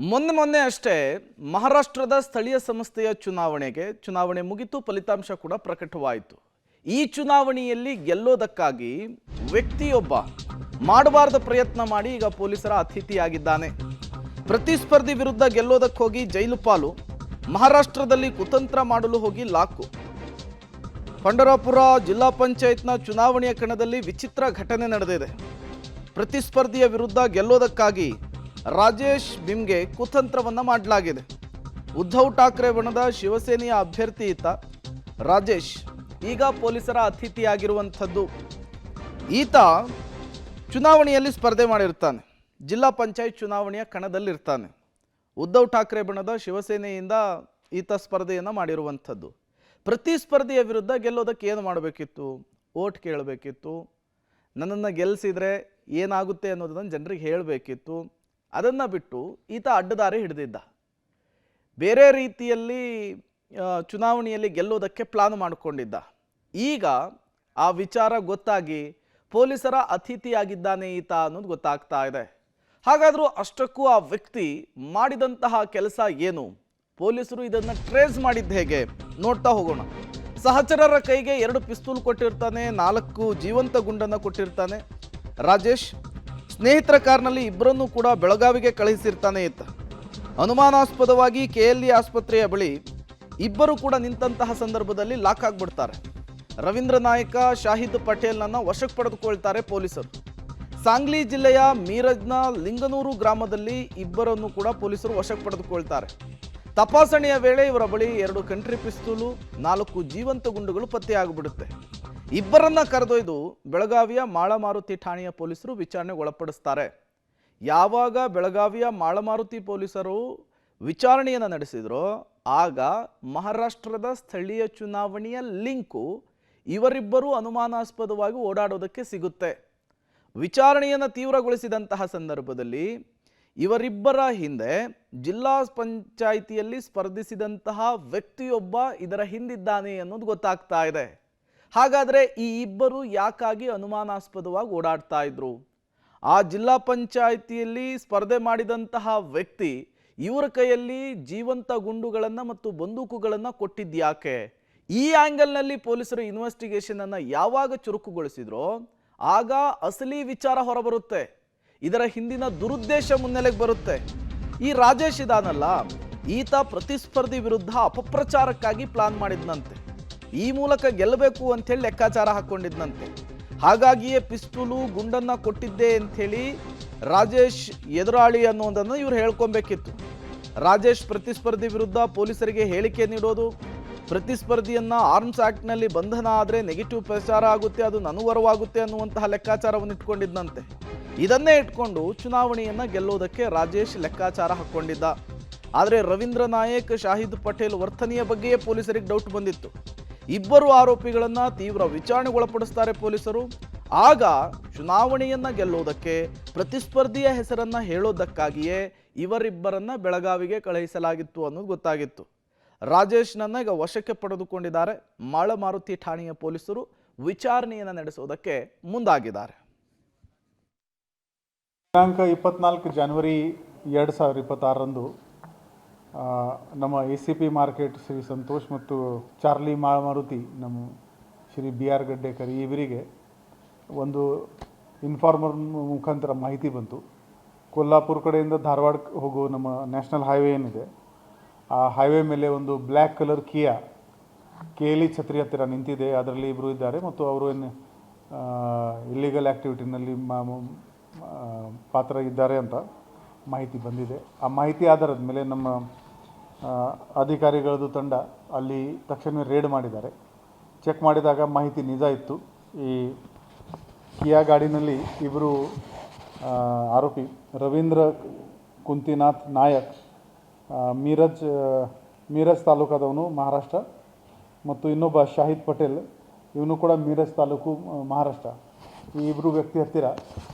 ಮೊನ್ನೆ ಅಷ್ಟೇ ಮಹಾರಾಷ್ಟ್ರದ ಸ್ಥಳೀಯ ಸಂಸ್ಥೆಯ ಚುನಾವಣೆ ಮುಗಿತು, ಫಲಿತಾಂಶ ಕೂಡ ಪ್ರಕಟವಾಯಿತು. ಈ ಚುನಾವಣೆಯಲ್ಲಿ ಗೆಲ್ಲೋದಕ್ಕಾಗಿ ವ್ಯಕ್ತಿಯೊಬ್ಬ ಮಾಡಬಾರದ ಪ್ರಯತ್ನ ಮಾಡಿ ಈಗ ಪೊಲೀಸರ ಅತಿಥಿಯಾಗಿದ್ದಾನೆ. ಪ್ರತಿಸ್ಪರ್ಧಿ ವಿರುದ್ಧ ಗೆಲ್ಲೋದಕ್ಕೆ ಹೋಗಿ ಜೈಲು ಪಾಲು, ಮಹಾರಾಷ್ಟ್ರದಲ್ಲಿ ಕುತಂತ್ರ ಮಾಡಲು ಹೋಗಿ ಲಾಕು. ಪಂಢರಪುರ ಜಿಲ್ಲಾ ಪಂಚಾಯತ್ನ ಚುನಾವಣೆಯ ಕಣದಲ್ಲಿ ವಿಚಿತ್ರ ಘಟನೆ ನಡೆದಿದೆ. ಪ್ರತಿಸ್ಪರ್ಧಿಯ ವಿರುದ್ಧ ಗೆಲ್ಲೋದಕ್ಕಾಗಿ ರಾಜೇಶ್ ಬಿಮ್ಗೆ ಕುತಂತ್ರವನ್ನ ಮಾಡಲಾಗಿದೆ. ಉದ್ಧವ್ ಠಾಕ್ರೆ ಬಣದ ಶಿವಸೇನೆಯ ಅಭ್ಯರ್ಥಿ ಈತ ರಾಜೇಶ್ ಈಗ ಪೊಲೀಸರ ಅತಿಥಿಯಾಗಿರುವಂಥದ್ದು. ಈತ ಚುನಾವಣೆಯಲ್ಲಿ ಸ್ಪರ್ಧೆ ಮಾಡಿರ್ತಾನೆ, ಜಿಲ್ಲಾ ಪಂಚಾಯತ್ ಚುನಾವಣೆಯ ಕಣದಲ್ಲಿರ್ತಾನೆ. ಉದ್ಧವ್ ಠಾಕ್ರೆ ಬಣದ ಶಿವಸೇನೆಯಿಂದ ಈತ ಸ್ಪರ್ಧೆಯನ್ನು ಮಾಡಿರುವಂಥದ್ದು. ಪ್ರತಿಸ್ಪರ್ಧಿಯ ವಿರುದ್ಧ ಗೆಲ್ಲೋದಕ್ಕೆ ಏನು ಮಾಡಬೇಕಿತ್ತು? ಓಟ್ ಕೇಳಬೇಕಿತ್ತು. ನನ್ನನ್ನು ಗೆಲ್ಲಿಸಿದ್ರೆ ಏನಾಗುತ್ತೆ ಅನ್ನೋದನ್ನು ಜನರಿಗೆ ಹೇಳಬೇಕಿತ್ತು. ಅದನ್ನು ಬಿಟ್ಟು ಈತ ಅಡ್ಡದಾರಿ ಹಿಡಿದಿದ್ದ. ಬೇರೆ ರೀತಿಯಲ್ಲಿ ಚುನಾವಣೆಯಲ್ಲಿ ಗೆಲ್ಲೋದಕ್ಕೆ ಪ್ಲಾನ್ ಮಾಡಿಕೊಂಡಿದ್ದ. ಈಗ ಆ ವಿಚಾರ ಗೊತ್ತಾಗಿ ಪೊಲೀಸರ ಅತಿಥಿಯಾಗಿದ್ದಾನೆ ಈತ ಅನ್ನೋದು ಗೊತ್ತಾಗ್ತಾ ಇದೆ. ಹಾಗಾದರೂ ಅಷ್ಟಕ್ಕೂ ಆ ವ್ಯಕ್ತಿ ಮಾಡಿದಂತಹ ಕೆಲಸ ಏನು? ಪೊಲೀಸರು ಇದನ್ನು ಟ್ರೇಸ್ ಮಾಡಿದ್ದು ಹೇಗೆ? ನೋಡ್ತಾ ಹೋಗೋಣ. ಸಹಚರರ ಕೈಗೆ 2 ಪಿಸ್ತೂಲ್ ಕೊಟ್ಟಿರ್ತಾನೆ, 4 ಜೀವಂತ ಗುಂಡನ್ನು ಕೊಟ್ಟಿರ್ತಾನೆ. ರಾಜೇಶ್ ಸ್ನೇಹಿತರ ಕಾರ್ನಲ್ಲಿ ಇಬ್ಬರನ್ನೂ ಕೂಡ ಬೆಳಗಾವಿಗೆ ಕಳುಹಿಸಿರ್ತಾನೆ ಈತ. ಅನುಮಾನಾಸ್ಪದವಾಗಿ KLE ಆಸ್ಪತ್ರೆಯ ಬಳಿ ಇಬ್ಬರು ಕೂಡ ನಿಂತಹ ಸಂದರ್ಭದಲ್ಲಿ ಲಾಕ್ ಆಗಿಬಿಡ್ತಾರೆ. ರವೀಂದ್ರ ನಾಯಕ, ಶಾಹಿದ್ ಪಟೇಲ್ನನ್ನು ವಶಕ್ಕೆ ಪಡೆದುಕೊಳ್ತಾರೆ ಪೊಲೀಸರು. ಸಾಂಗ್ಲಿ ಜಿಲ್ಲೆಯ ಮೀರಜ್ನ ಲಿಂಗನೂರು ಗ್ರಾಮದಲ್ಲಿ ಇಬ್ಬರನ್ನು ಕೂಡ ಪೊಲೀಸರು ವಶಕ್ಕೆ ಪಡೆದುಕೊಳ್ತಾರೆ. ತಪಾಸಣೆಯ ವೇಳೆ ಇವರ ಬಳಿ 2 ಕಂಟ್ರಿ ಪಿಸ್ತೂಲು, 4 ಜೀವಂತ ಗುಂಡುಗಳು ಪತ್ತೆಯಾಗಿಬಿಡುತ್ತೆ. ಇಬ್ಬರನ್ನ ಕರೆದೊಯ್ದು ಬೆಳಗಾವಿಯ ಮಾಳಮಾರುತಿ ಠಾಣೆಯ ಪೊಲೀಸರು ವಿಚಾರಣೆಗೆ ಒಳಪಡಿಸ್ತಾರೆ. ಯಾವಾಗ ಬೆಳಗಾವಿಯ ಮಾಳಮಾರುತಿ ಪೊಲೀಸರು ವಿಚಾರಣೆಯನ್ನು ನಡೆಸಿದ್ರೋ ಆಗ ಮಹಾರಾಷ್ಟ್ರದ ಸ್ಥಳೀಯ ಚುನಾವಣೆಯ ಲಿಂಕು ಇವರಿಬ್ಬರು ಅನುಮಾನಾಸ್ಪದವಾಗಿ ಓಡಾಡೋದಕ್ಕೆ ಸಿಗುತ್ತೆ. ವಿಚಾರಣೆಯನ್ನು ತೀವ್ರಗೊಳಿಸಿದಂತಹ ಸಂದರ್ಭದಲ್ಲಿ ಇವರಿಬ್ಬರ ಹಿಂದೆ ಜಿಲ್ಲಾ ಪಂಚಾಯಿತಿಯಲ್ಲಿ ಸ್ಪರ್ಧಿಸಿದಂತಹ ವ್ಯಕ್ತಿಯೊಬ್ಬ ಇದರ ಹಿಂದಿದ್ದಾನೆ ಅನ್ನೋದು ಗೊತ್ತಾಗ್ತಾ ಇದೆ. ಹಾಗಾದರೆ ಈ ಇಬ್ಬರು ಯಾಕಾಗಿ ಅನುಮಾನಾಸ್ಪದವಾಗಿ ಓಡಾಡ್ತಾ ಇದ್ರು? ಆ ಜಿಲ್ಲಾ ಪಂಚಾಯಿತಿಯಲ್ಲಿ ಸ್ಪರ್ಧೆ ಮಾಡಿದಂತಹ ವ್ಯಕ್ತಿ ಇವರ ಕೈಯಲ್ಲಿ ಜೀವಂತ ಗುಂಡುಗಳನ್ನು ಮತ್ತು ಬಂದೂಕುಗಳನ್ನು ಕೊಟ್ಟಿದ್ಯಾಕೆ? ಈ ಆ್ಯಂಗಲ್ನಲ್ಲಿ ಪೊಲೀಸರು ಇನ್ವೆಸ್ಟಿಗೇಷನ್ ಅನ್ನು ಯಾವಾಗ ಚುರುಕುಗೊಳಿಸಿದ್ರೋ ಆಗ ಅಸಲಿ ವಿಚಾರ ಹೊರಬರುತ್ತೆ. ಇದರ ಹಿಂದಿನ ದುರುದ್ದೇಶ ಮುನ್ನೆಲೆಗೆ ಬರುತ್ತೆ. ಈ ರಾಜೇಶ್ ಇದಾನಲ್ಲ, ಈತ ಪ್ರತಿಸ್ಪರ್ಧಿ ವಿರುದ್ಧ ಅಪಪ್ರಚಾರಕ್ಕಾಗಿ ಪ್ಲಾನ್ ಮಾಡಿದ್ನಂತೆ. ಈ ಮೂಲಕ ಗೆಲ್ಲಬೇಕು ಅಂಥೇಳಿ ಲೆಕ್ಕಾಚಾರ ಹಾಕ್ಕೊಂಡಿದ್ನಂತೆ. ಹಾಗಾಗಿಯೇ ಪಿಸ್ತೂಲು ಗುಂಡನ್ನು ಕೊಟ್ಟಿದ್ದೆ ಅಂಥೇಳಿ ರಾಜೇಶ್ ಎದುರಾಳಿ ಅನ್ನೋದನ್ನು ಇವ್ರು ಹೇಳ್ಕೊಬೇಕಿತ್ತು. ರಾಜೇಶ್ ಪ್ರತಿಸ್ಪರ್ಧಿ ವಿರುದ್ಧ ಪೊಲೀಸರಿಗೆ ಹೇಳಿಕೆ ನೀಡೋದು, ಪ್ರತಿಸ್ಪರ್ಧಿಯನ್ನು ಆರ್ಮ್ಸ್ ಆ್ಯಕ್ಟ್ನಲ್ಲಿ ಬಂಧನ ಆದರೆ ನೆಗೆಟಿವ್ ಪ್ರಚಾರ ಆಗುತ್ತೆ, ಅದು ಅನುವರವಾಗುತ್ತೆ ಅನ್ನುವಂತಹ ಲೆಕ್ಕಾಚಾರವನ್ನು ಇಟ್ಕೊಂಡಿದ್ದಂತೆ. ಇದನ್ನೇ ಇಟ್ಕೊಂಡು ಚುನಾವಣೆಯನ್ನು ಗೆಲ್ಲೋದಕ್ಕೆ ರಾಜೇಶ್ ಲೆಕ್ಕಾಚಾರ ಹಾಕ್ಕೊಂಡಿದ್ದ. ಆದರೆ ರವೀಂದ್ರ ನಾಯಕ್, ಶಾಹಿದ್ ಪಟೇಲ್ ವರ್ತನೆಯ ಬಗ್ಗೆಯೇ ಪೊಲೀಸರಿಗೆ ಡೌಟ್ ಬಂದಿತ್ತು. ಇಬ್ಬರು ಆರೋಪಿಗಳನ್ನು ತೀವ್ರ ವಿಚಾರಣೆಗೊಳಪಡಿಸ್ತಾರೆ ಪೊಲೀಸರು. ಆಗ ಚುನಾವಣೆಯನ್ನು ಗೆಲ್ಲೋದಕ್ಕೆ ಪ್ರತಿಸ್ಪರ್ಧಿಯ ಹೆಸರನ್ನು ಹೇಳೋದಕ್ಕಾಗಿಯೇ ಇವರಿಬ್ಬರನ್ನ ಬೆಳಗಾವಿಗೆ ಕಳುಹಿಸಲಾಗಿತ್ತು ಅನ್ನೋದು ಗೊತ್ತಾಗಿತ್ತು. ರಾಜೇಶ್ನನ್ನ ಈಗ ವಶಕ್ಕೆ ಪಡೆದುಕೊಂಡಿದ್ದಾರೆ. ಮಾಳಮಾರುತಿ ಠಾಣೆಯ ಪೊಲೀಸರು ವಿಚಾರಣೆಯನ್ನು ನಡೆಸೋದಕ್ಕೆ ಮುಂದಾಗಿದ್ದಾರೆ. ದಿನಾಂಕ 24 ಜನವರಿ 2026ರಂದು ನಮ್ಮ ACP ಮಾರ್ಕೆಟ್ ಶ್ರೀ ಸಂತೋಷ್ ಮತ್ತು ಚಾರ್ಲಿ ಮಾಳಮಾರುತಿ, ನಮ್ಮ ಶ್ರೀ BR ಗಡ್ಡೇಕರ್ ಇವರಿಗೆ ಒಂದು ಇನ್ಫಾರ್ಮರ್ ಮುಖಾಂತರ ಮಾಹಿತಿ ಬಂತು. ಕೊಲ್ಲಾಪುರ ಕಡೆಯಿಂದ ಧಾರವಾಡ ಹೋಗೋ ನಮ್ಮ ನ್ಯಾಷನಲ್ ಹೈವೇ ಏನಿದೆ, ಆ ಹೈವೇ ಮೇಲೆ ಒಂದು ಬ್ಲ್ಯಾಕ್ ಕಲರ್ ಕಿಯಾ KLE ಛತ್ರಿ ಹತ್ತಿರ ನಿಂತಿದೆ. ಅದರಲ್ಲಿ ಇಬ್ಬರು ಇದ್ದಾರೆ ಮತ್ತು ಅವರು ಏನು ಇಲ್ಲಿಗಲ್ ಆ್ಯಕ್ಟಿವಿಟಿನಲ್ಲಿ ಪಾತ್ರ ಇದ್ದಾರೆ ಅಂತ ಮಾಹಿತಿ ಬಂದಿದೆ. ಆ ಮಾಹಿತಿ ಆಧಾರದ ಮೇಲೆ ನಮ್ಮ ಅಧಿಕಾರಿಗಳದ್ದು ತಂಡ ಅಲ್ಲಿ ತಕ್ಷಣ ರೇಡ್ ಮಾಡಿದ್ದಾರೆ. ಚೆಕ್ ಮಾಡಿದಾಗ ಮಾಹಿತಿ ನಿಜ ಇತ್ತು. ಈ ಕಿಯಾ ಗಾಡಿನಲ್ಲಿ ಇಬ್ಬರು ಆರೋಪಿ ರವೀಂದ್ರ ಕುಂತಿನಾಥ್ ನಾಯಕ್, ಮೀರಜ್ ತಾಲೂಕಾದವನು ಮಹಾರಾಷ್ಟ್ರ, ಮತ್ತು ಇನ್ನೊಬ್ಬ ಶಾಹಿದ್ ಪಟೇಲ್, ಇವನು ಕೂಡ ಮೀರಜ್ ತಾಲೂಕು ಮಹಾರಾಷ್ಟ್ರ. ಈ ಇಬ್ಬರು ವ್ಯಕ್ತಿ ಹತ್ತಿರ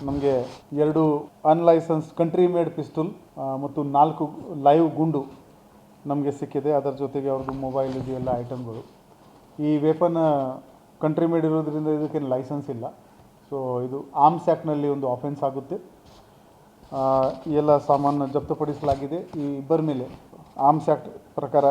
ನಮಗೆ 2 ಅನ್ಲೈಸೆನ್ಸ್ ಕಂಟ್ರಿ ಮೇಡ್ ಪಿಸ್ತೂಲ್ ಮತ್ತು 4 ಲೈವ್ ಗುಂಡು ನಮಗೆ ಸಿಕ್ಕಿದೆ. ಅದರ ಜೊತೆಗೆ ಅವ್ರದ್ದು ಮೊಬೈಲ್ ಇದೆಲ್ಲ ಐಟಮ್ಗಳು. ಈ ವೆಪನ್ ಕಂಟ್ರಿ ಮೇಡ್ ಇರೋದ್ರಿಂದ ಇದಕ್ಕೇನು ಲೈಸೆನ್ಸ್ ಇಲ್ಲ. ಸೊ ಇದು ಆರ್ಮ್ಸ್ ಆ್ಯಕ್ಟ್ನಲ್ಲಿ ಒಂದು ಆಫೆನ್ಸ್ ಆಗುತ್ತೆ. ಈ ಎಲ್ಲ ಸಾಮಾನು ಜಪ್ತುಪಡಿಸಲಾಗಿದೆ. ಈ ಇಬ್ಬರ ಮೇಲೆ ಆರ್ಮ್ಸ್ ಆ್ಯಕ್ಟ್ ಪ್ರಕಾರ